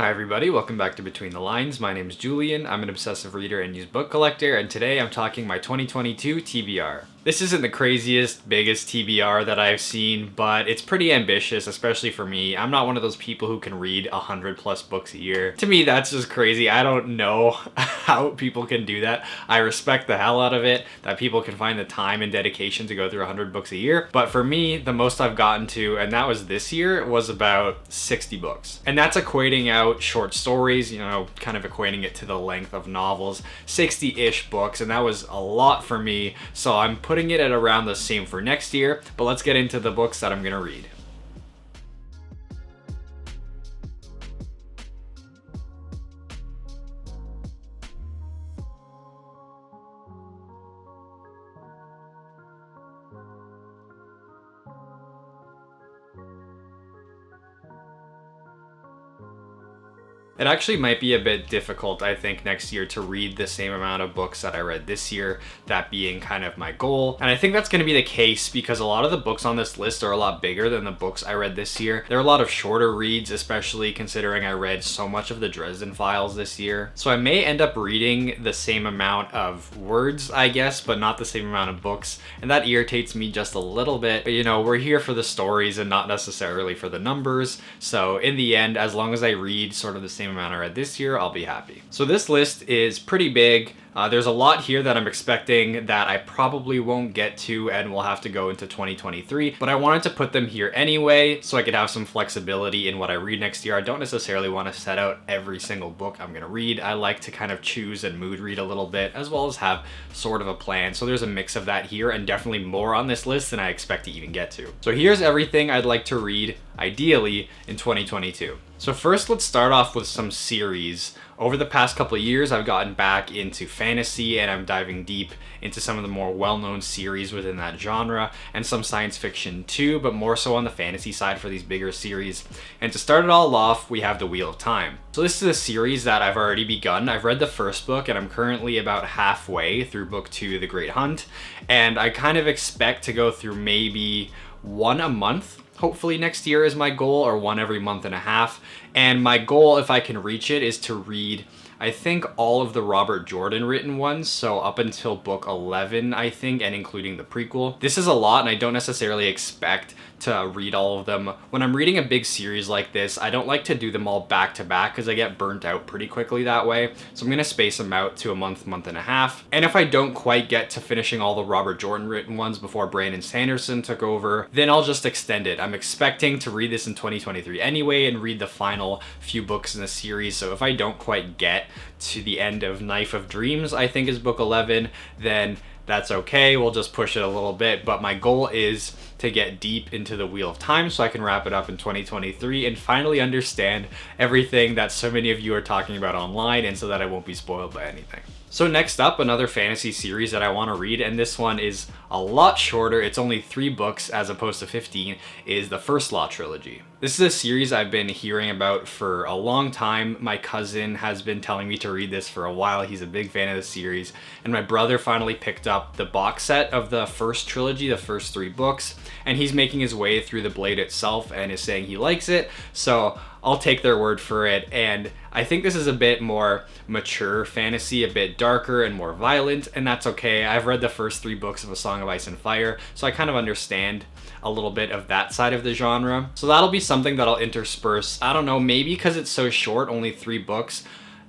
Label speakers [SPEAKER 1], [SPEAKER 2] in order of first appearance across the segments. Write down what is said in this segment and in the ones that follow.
[SPEAKER 1] Hi everybody, welcome back to Between the Lines. My name is Julian, I'm an obsessive reader and used book collector, and today I'm talking my 2022 TBR. This isn't the craziest, biggest TBR that I've seen, but it's pretty ambitious, especially for me. I'm not one of those people who can read 100 plus books a year. To me, that's just crazy. I don't know how people can do that. I respect the hell out of it, that people can find the time and dedication to go through 100 books a year. But for me, the most I've gotten to, and that was this year, was about 60 books. And that's equating out short stories, kind of equating it to the length of novels, 60-ish books, and that was a lot for me. So I'm putting it at around the same for next year, but let's get into the books that I'm gonna read. It actually might be a bit difficult, I think, next year to read the same amount of books that I read this year, that being kind of my goal. And I think that's going to be the case because a lot of the books on this list are a lot bigger than the books I read this year. There are a lot of shorter reads, especially considering I read so much of the Dresden Files this year. So I may end up reading the same amount of words, I guess, but not the same amount of books. And that irritates me just a little bit. But we're here for the stories and not necessarily for the numbers. So in the end, as long as I read sort of the same amount I read this year, I'll be happy. So this list is pretty big. There's a lot here that I'm expecting that I probably won't get to and will have to go into 2023, but I wanted to put them here anyway so I could have some flexibility in what I read next year. I don't necessarily want to set out every single book I'm going to read. I like to kind of choose and mood read a little bit as well as have sort of a plan. So there's a mix of that here and definitely more on this list than I expect to even get to. So here's everything I'd like to read ideally in 2022. So first, let's start off with some series. Over the past couple of years, I've gotten back into fantasy and I'm diving deep into some of the more well-known series within that genre and some science fiction too, but more so on the fantasy side for these bigger series. And to start it all off, we have The Wheel of Time. So this is a series that I've already begun. I've read the first book and I'm currently about halfway through book 2, The Great Hunt. And I kind of expect to go through maybe one a month. Hopefully next year is my goal, or one every month and a half. And my goal, if I can reach it, is to read, I think, all of the Robert Jordan written ones, so up until book 11, I think, and including the prequel. This is a lot, and I don't necessarily expect to read all of them. When I'm reading a big series like this, I don't like to do them all back to back because I get burnt out pretty quickly that way. So I'm going to space them out to a month, month and a half. And if I don't quite get to finishing all the Robert Jordan written ones before Brandon Sanderson took over, then I'll just extend it. I'm expecting to read this in 2023 anyway and read the final few books in the series. So if I don't quite get to the end of Knife of Dreams, I think is book 11, then that's okay. We'll just push it a little bit. But my goal is to get deep into The Wheel of Time so I can wrap it up in 2023 and finally understand everything that so many of you are talking about online, and so that I won't be spoiled by anything. So next up, another fantasy series that I want to read, and this one is a lot shorter, it's only 3 books as opposed to 15, is the First Law Trilogy. This is a series I've been hearing about for a long time. My cousin has been telling me to read this for a while. He's a big fan of the series, and my brother finally picked up the box set of the first trilogy, the first 3 books, and he's making his way through the Blade itself and is saying he likes it, so I'll take their word for it. And I think this is a bit more mature fantasy, a bit darker and more violent, and that's okay. I've read the first 3 books of A Song of Ice and Fire, so I kind of understand a little bit of that side of the genre. So that'll be something that I'll intersperse, I don't know, maybe because it's so short, only 3 books,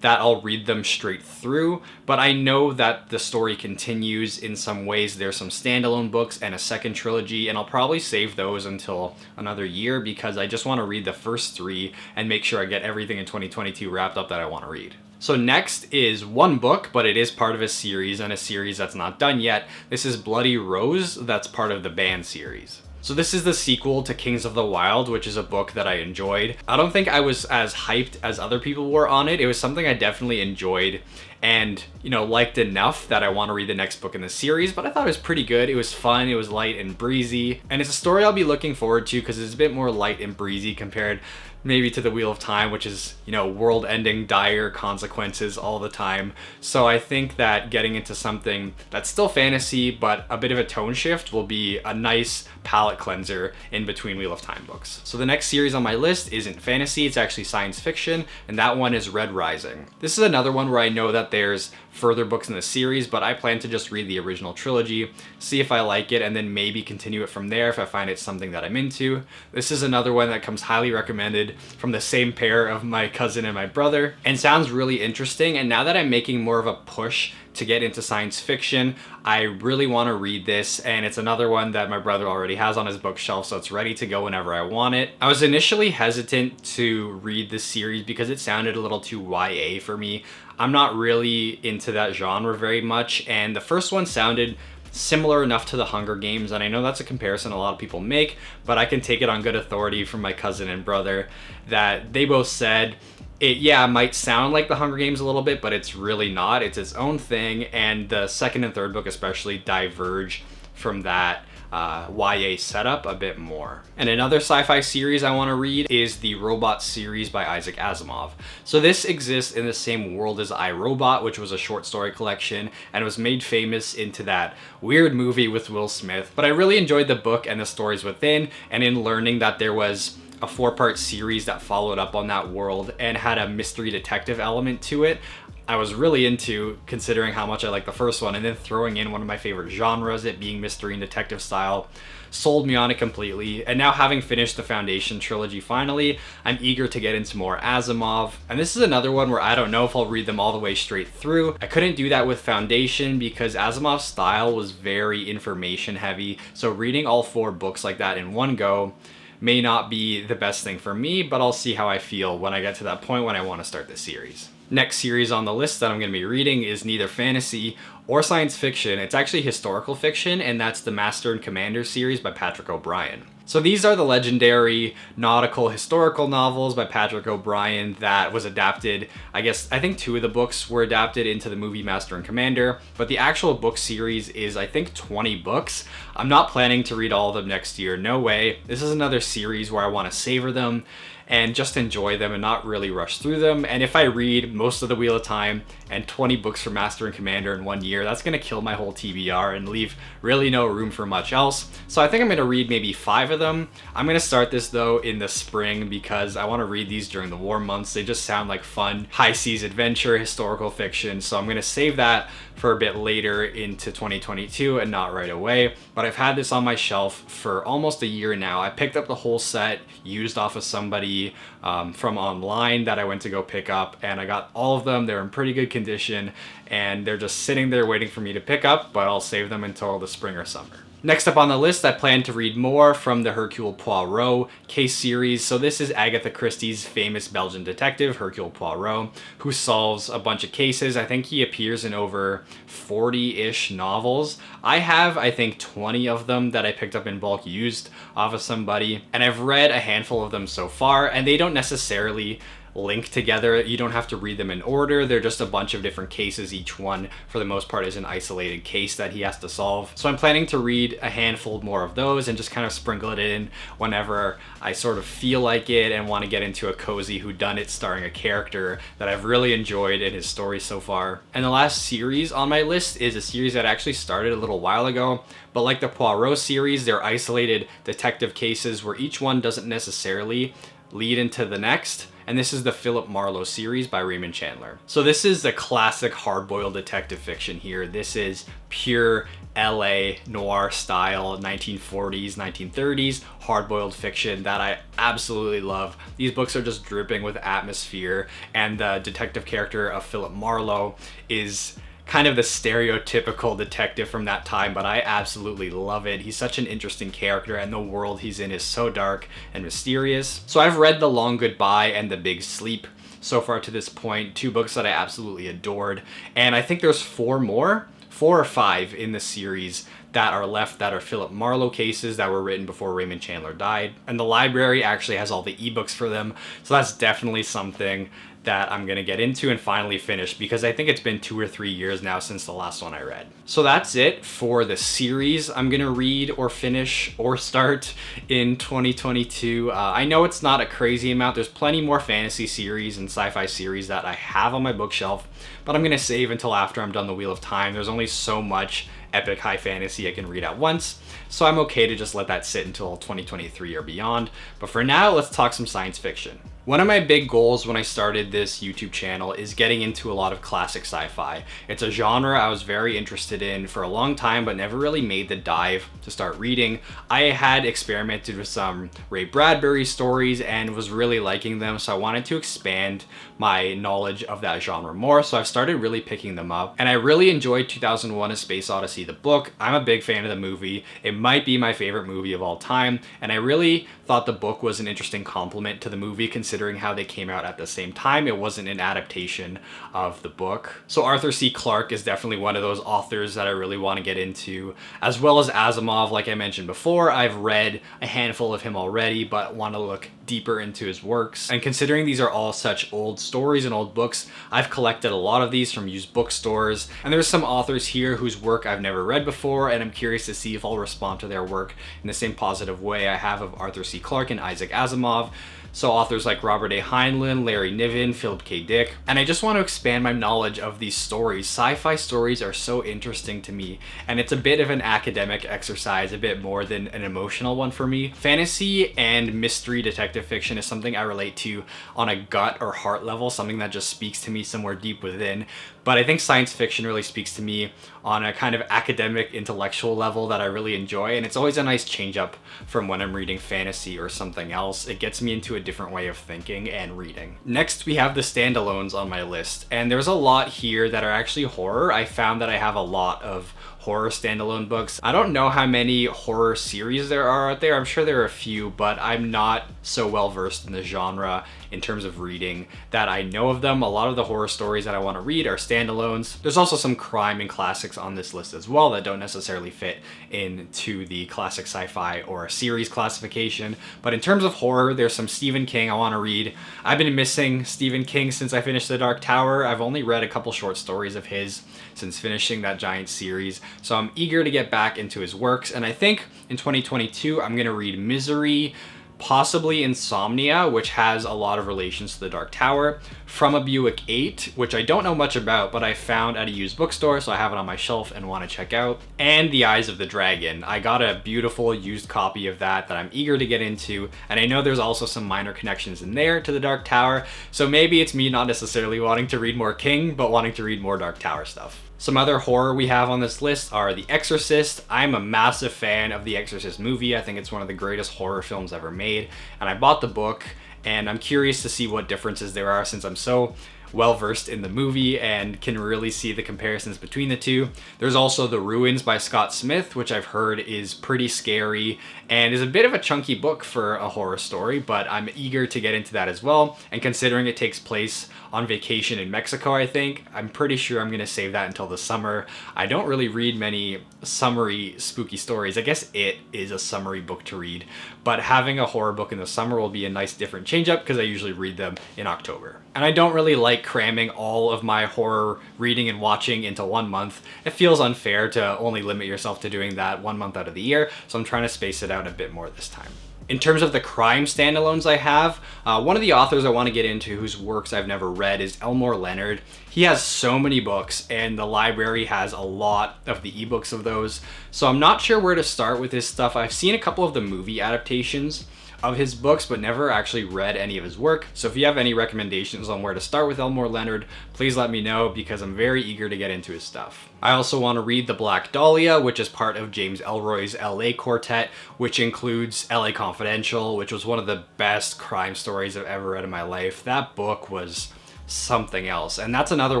[SPEAKER 1] that I'll read them straight through, but I know that the story continues in some ways. There's some standalone books and a second trilogy, and I'll probably save those until another year because I just want to read the first 3 and make sure I get everything in 2022 wrapped up that I want to read. So next is one book, but it is part of a series, and a series that's not done yet. This is Bloody Rose, that's part of the Banned series. So this is the sequel to Kings of the Wild, which is a book that I enjoyed. I don't think I was as hyped as other people were on it. It was something I definitely enjoyed and, liked enough that I want to read the next book in the series, but I thought it was pretty good. It was fun, it was light and breezy, and it's a story I'll be looking forward to because it's a bit more light and breezy compared maybe to the Wheel of Time, which is, you know, world-ending dire consequences all the time. So I think that getting into something that's still fantasy, but a bit of a tone shift will be a nice palate cleanser in between Wheel of Time books. So the next series on my list isn't fantasy, it's actually science fiction, and that one is Red Rising. This is another one where I know that there's further books in the series, but I plan to just read the original trilogy, see if I like it, and then maybe continue it from there if I find it's something that I'm into. This is another one that comes highly recommended from the same pair of my cousin and my brother, and sounds really interesting. And now that I'm making more of a push to get into science fiction, I really want to read this, and it's another one that my brother already has on his bookshelf, so it's ready to go whenever I want it. I was initially hesitant to read this series because it sounded a little too YA for me. I'm not really into that genre very much, and the first one sounded similar enough to the Hunger Games, and I know that's a comparison a lot of people make, but I can take it on good authority from my cousin and brother that they both said it might sound like the Hunger Games a little bit, but it's really not. It's its own thing, and the second and third book especially diverge from that YA setup a bit more. And another sci-fi series I want to read is the Robot series by Isaac Asimov. So this exists in the same world as I, Robot, which was a short story collection and was made famous into that weird movie with Will Smith. But I really enjoyed the book and the stories within, and in learning that there was a 4-part series that followed up on that world and had a mystery detective element to it, I was really into, considering how much I liked the first one, and then throwing in one of my favorite genres, it being mystery and detective style, sold me on it completely. And now, having finished the Foundation trilogy finally, I'm eager to get into more Asimov. And this is another one where I don't know if I'll read them all the way straight through. I couldn't do that with Foundation because Asimov's style was very information heavy, so reading all 4 books like that in one go may not be the best thing for me, but I'll see how I feel when I get to that point when I want to start this series. Next series on the list that I'm going to be reading is neither fantasy or science fiction. It's actually historical fiction, and that's the Master and Commander series by Patrick O'Brian. So these are the legendary nautical historical novels by Patrick O'Brian that was adapted. I think 2 of the books were adapted into the movie Master and Commander, but the actual book series is, I think, 20 books. I'm not planning to read all of them next year, no way. This is another series where I want to savor them and just enjoy them and not really rush through them. And if I read most of the Wheel of Time and 20 books for Master and Commander in 1 year, that's gonna kill my whole TBR and leave really no room for much else. So I think I'm gonna read maybe 5 of them. I'm gonna start this though in the spring because I wanna read these during the warm months. They just sound like fun, high seas adventure, historical fiction. So I'm gonna save that for a bit later into 2022 and not right away. But I've had this on my shelf for almost a year now. I picked up the whole set used off of somebody from online that I went to go pick up, and I got all of them. They're in pretty good condition and they're just sitting there waiting for me to pick up, but I'll save them until the spring or summer. Next up on the list, I plan to read more from the Hercule Poirot case series. So this is Agatha Christie's famous Belgian detective, Hercule Poirot, who solves a bunch of cases. I think he appears in over 40-ish novels. I have, I think, 20 of them that I picked up in bulk used off of somebody, and I've read a handful of them so far, and they don't necessarily link together. You don't have to read them in order. They're just a bunch of different cases. Each one, for the most part, is an isolated case that he has to solve. So I'm planning to read a handful more of those and just kind of sprinkle it in whenever I sort of feel like it and want to get into a cozy whodunit starring a character that I've really enjoyed in his story so far. And the last series on my list is a series that actually started a little while ago, but like the Poirot series, they're isolated detective cases where each one doesn't necessarily lead into the next. And this is the Philip Marlowe series by Raymond Chandler. So this is the classic hard-boiled detective fiction here. This is pure LA noir style 1940s, 1930s hard-boiled fiction that I absolutely love. These books are just dripping with atmosphere, and the detective character of Philip Marlowe is kind of the stereotypical detective from that time, but I absolutely love it. He's such an interesting character, and the world he's in is so dark and mysterious. So I've read The Long Goodbye and The Big Sleep so far to this point, 2 books that I absolutely adored, and I think there's 4 or 5 in the series that are left that are Philip Marlowe cases that were written before Raymond Chandler died. And the library actually has all the ebooks for them, so that's definitely something that I'm gonna get into and finally finish, because I think it's been 2 or 3 years now since the last one I read. So that's it for the series I'm gonna read or finish or start in 2022. I know it's not a crazy amount. There's plenty more fantasy series and sci-fi series that I have on my bookshelf, but I'm gonna save until after I'm done the Wheel of Time. There's only so much epic high fantasy I can read at once, so I'm okay to just let that sit until 2023 or beyond. But for now, let's talk some science fiction. One of my big goals when I started this YouTube channel is getting into a lot of classic sci-fi. It's a genre I was very interested in for a long time, but never really made the dive to start reading. I had experimented with some Ray Bradbury stories and was really liking them, so I wanted to expand my knowledge of that genre more, so I've started really picking them up. And I really enjoyed 2001: A Space Odyssey, the book. I'm a big fan of the movie. It might be my favorite movie of all time, and I really thought the book was an interesting complement to the movie, considering how they came out at the same time. It wasn't an adaptation of the book. So Arthur C. Clarke is definitely one of those authors that I really want to get into, as well as Asimov. Like I mentioned before, I've read a handful of him already, but want to look deeper into his works. And considering these are all such old stories and old books, I've collected a lot of these from used bookstores, and there's some authors here whose work I've never read before, and I'm curious to see if I'll respond to their work in the same positive way I have of Arthur C. Clarke and Isaac Asimov. So authors like Robert A. Heinlein, Larry Niven, Philip K. Dick. And I just want to expand my knowledge of these stories. Sci-fi stories are so interesting to me, and it's a bit of an academic exercise, a bit more than an emotional one for me. Fantasy and mystery detective fiction is something I relate to on a gut or heart level, something that just speaks to me somewhere deep within. But I think science fiction really speaks to me on a kind of academic, intellectual level that I really enjoy, and it's always a nice change up from when I'm reading fantasy or something else. It gets me into a different way of thinking and reading. Next, we have the standalones on my list, and there's a lot here that are actually horror. I found that I have a lot of horror standalone books. I don't know how many horror series there are out there. I'm sure there are a few, but I'm not so well versed in the genre in terms of reading that I know of them. A lot of the horror stories that I want to read are standalones. There's also some crime and classics on this list as well that don't necessarily fit into the classic sci-fi or series classification. But in terms of horror, there's some Stephen King I want to read. I've been missing Stephen King since I finished The Dark Tower. I've only read a couple short stories of his since finishing that giant series, so I'm eager to get back into his works. And I think in 2022 I'm gonna read Misery, possibly Insomnia, which has a lot of relations to The Dark Tower, From a Buick 8, which I don't know much about, but I found at a used bookstore, so I have it on my shelf and want to check out, and The Eyes of the Dragon. I got a beautiful used copy of that I'm eager to get into, and I know there's also some minor connections in there to The Dark Tower, so maybe it's me not necessarily wanting to read more King, but wanting to read more Dark Tower stuff. Some other horror we have on this list are The Exorcist. I'm a massive fan of The Exorcist movie. I think it's one of the greatest horror films ever made, and I bought the book, and I'm curious to see what differences there are since I'm so well versed in the movie and can really see the comparisons between the two. There's also The Ruins by Scott Smith, which I've heard is pretty scary and is a bit of a chunky book for a horror story, but I'm eager to get into that as well. And considering it takes place on vacation in Mexico, I think, I'm pretty sure I'm gonna save that until the summer. I don't really read many summery spooky stories. I guess it is a summery book to read, but having a horror book in the summer will be a nice different change up because I usually read them in October. And I don't really like cramming all of my horror reading and watching into 1 month. It feels unfair to only limit yourself to doing that 1 month out of the year, so I'm trying to space it out a bit more this time. In terms of the crime standalones I have, one of the authors I want to get into whose works I've never read is Elmore Leonard. He has so many books, and the library has a lot of the ebooks of those, so I'm not sure where to start with his stuff. I've seen a couple of the movie adaptations of his books, but never actually read any of his work. So if you have any recommendations on where to start with Elmore Leonard, please let me know because I'm very eager to get into his stuff. I also want to read The Black Dahlia, which is part of James Ellroy's LA Quartet, which includes LA Confidential, which was one of the best crime stories I've ever read in my life. That book was something else, and that's another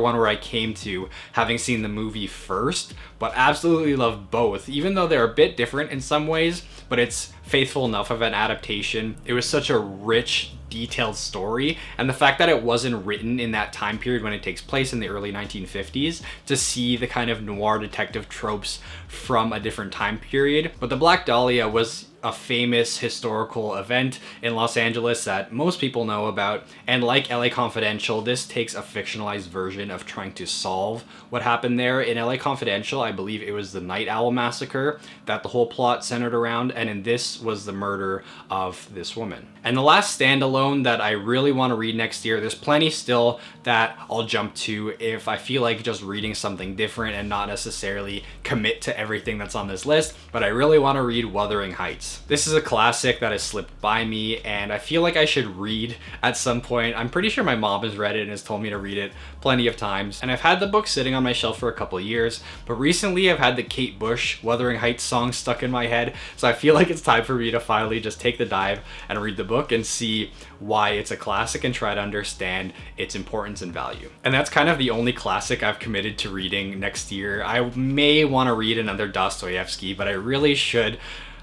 [SPEAKER 1] one where I came to having seen the movie first, but absolutely love both, even though they're a bit different in some ways, but it's faithful enough of an adaptation. It was such a rich, detailed story, and the fact that it wasn't written in that time period when it takes place in the early 1950s, to see the kind of noir detective tropes from a different time period. But The Black Dahlia was a famous historical event in Los Angeles that most people know about. And like LA Confidential, this takes a fictionalized version of trying to solve what happened there. In LA Confidential, I believe it was the Night Owl massacre that the whole plot centered around, and in this was the murder of this woman. And the last standalone that I really want to read next year, there's plenty still that I'll jump to if I feel like just reading something different and not necessarily commit to everything that's on this list, but I really want to read Wuthering Heights. This is a classic that has slipped by me and I feel like I should read at some point. I'm pretty sure my mom has read it and has told me to read it plenty of times, and I've had the book sitting on my shelf for a couple of years, but recently I've had the Kate Bush Wuthering Heights song stuck in my head, so I feel like it's time for me to finally just take the dive and read the book and see why it's a classic and try to understand its importance and value. And that's kind of the only classic I've committed to reading next year. I may want to read another Dostoevsky, but I really should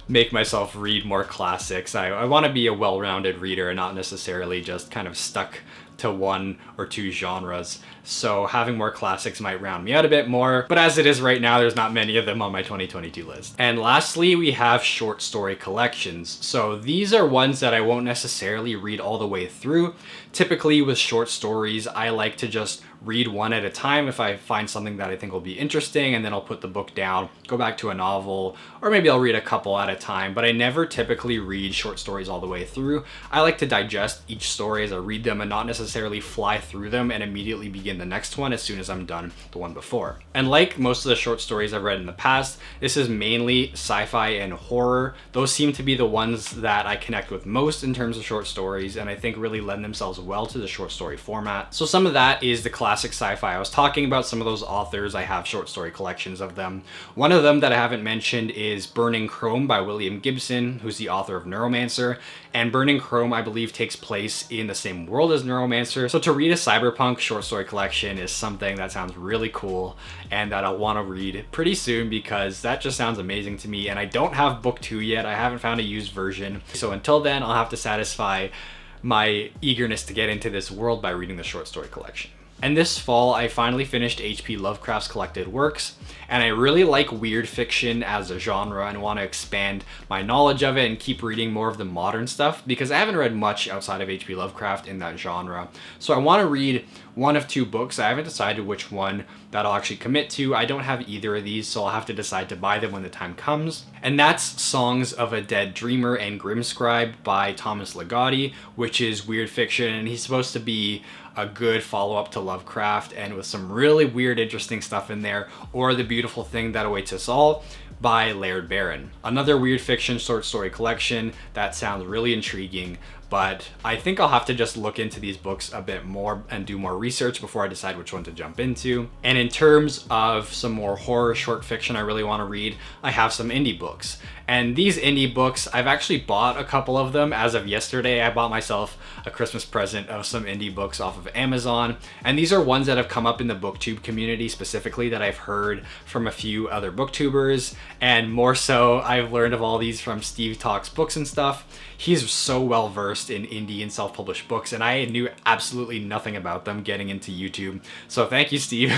[SPEAKER 1] make myself read more classics. I want to be a well-rounded reader and not necessarily just kind of stuck to one or two genres. So having more classics might round me out a bit more, but as it is right now, there's not many of them on my 2022 list. And lastly, we have short story collections. So these are ones that I won't necessarily read all the way through. Typically with short stories, I like to just read one at a time if I find something that I think will be interesting, and then I'll put the book down, go back to a novel, or maybe I'll read a couple at a time, but I never typically read short stories all the way through. I like to digest each story as I read them and not necessarily fly through them and immediately begin the next one as soon as I'm done the one before. And like most of the short stories I've read in the past, this is mainly sci-fi and horror. Those seem to be the ones that I connect with most in terms of short stories, and I think really lend themselves well to the short story format. So some of that is the classic sci-fi I was talking about. Some of those authors, I have short story collections of them. One of them that I haven't mentioned is Burning Chrome by William Gibson, who's the author of Neuromancer. And Burning Chrome, I believe, takes place in the same world as Neuromancer. So to read a cyberpunk short story collection is something that sounds really cool and that I'll want to read pretty soon because that just sounds amazing to me. And I don't have book 2 yet. I haven't found a used version. So until then, I'll have to satisfy my eagerness to get into this world by reading the short story collection. And this fall, I finally finished H.P. Lovecraft's collected works, and I really like weird fiction as a genre and want to expand my knowledge of it and keep reading more of the modern stuff because I haven't read much outside of H.P. Lovecraft in that genre. So I want to read one of 2 books. I haven't decided which one that I'll actually commit to. I don't have either of these, so I'll have to decide to buy them when the time comes. And that's Songs of a Dead Dreamer and Grimscribe by Thomas Ligotti, which is weird fiction, and he's supposed to be a good follow-up to Lovecraft and with some really weird, interesting stuff in there, or The Beautiful Thing That Awaits Us All by Laird Barron. Another weird fiction short story collection that sounds really intriguing, but I think I'll have to just look into these books a bit more and do more research before I decide which one to jump into. And in terms of some more horror short fiction I really want to read, I have some indie books. And these indie books, I've actually bought a couple of them. As of yesterday, I bought myself a Christmas present of some indie books off of Amazon. And these are ones that have come up in the booktube community specifically that I've heard from a few other booktubers. And more so, I've learned of all these from Steve Talks Books and stuff. He's so well versed in indie and self-published books, and I knew absolutely nothing about them getting into YouTube. So thank you, Steve,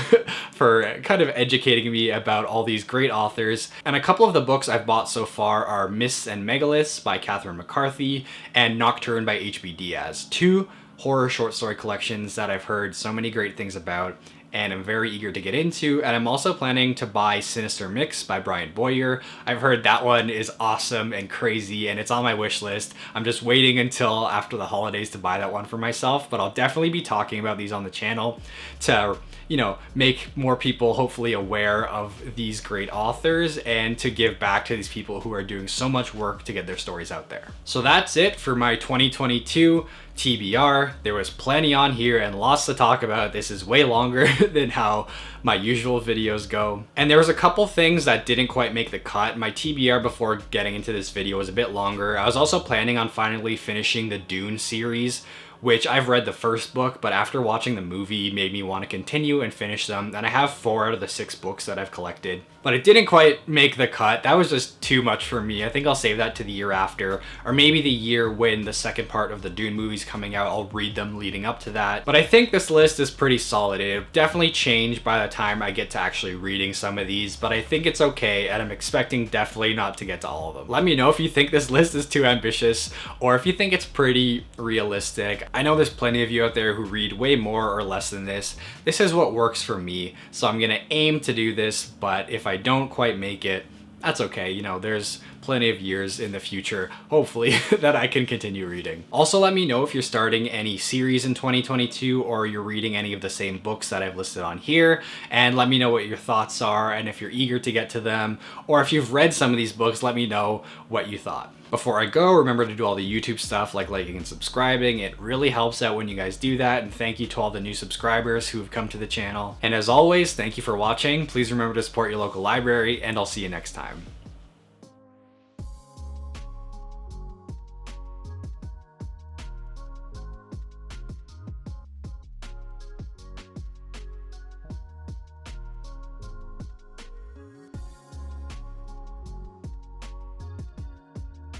[SPEAKER 1] for kind of educating me about all these great authors. And a couple of the books I've bought so far are Myths and Megaliths by Catherine McCarthy and Nocturne by H.B. Diaz, 2 horror short story collections that I've heard so many great things about and I'm very eager to get into. And I'm also planning to buy Sinister Mix by Brian Boyer. I've heard that one is awesome and crazy and it's on my wish list. I'm just waiting until after the holidays to buy that one for myself, but I'll definitely be talking about these on the channel to, you know, make more people hopefully aware of these great authors and to give back to these people who are doing so much work to get their stories out there. So that's it for my 2022 TBR. There was plenty on here and lots to talk about. This is way longer than how my usual videos go. And there was a couple things that didn't quite make the cut. My TBR before getting into this video was a bit longer. I was also planning on finally finishing the Dune series, which I've read the first book, but after watching the movie made me want to continue and finish them, and I have 4 out of the 6 books that I've collected. But it didn't quite make the cut. That was just too much for me. I think I'll save that to the year after, or maybe the year when the second part of the Dune movie's coming out. I'll read them leading up to that. But I think this list is pretty solid. It'll definitely change by the time I get to actually reading some of these, but I think it's okay, and I'm expecting definitely not to get to all of them. Let me know if you think this list is too ambitious, or if you think it's pretty realistic. I know there's plenty of you out there who read way more or less than this. This is what works for me, so I'm gonna aim to do this, but if I don't quite make it, that's okay. You know, there's plenty of years in the future, hopefully, that I can continue reading. Also, let me know if you're starting any series in 2022 or you're reading any of the same books that I've listed on here, and let me know what your thoughts are and if you're eager to get to them, or if you've read some of these books, let me know what you thought. Before I go, remember to do all the YouTube stuff like liking and subscribing. It really helps out when you guys do that, and thank you to all the new subscribers who have come to the channel. And as always, thank you for watching. Please remember to support your local library, and I'll see you next time.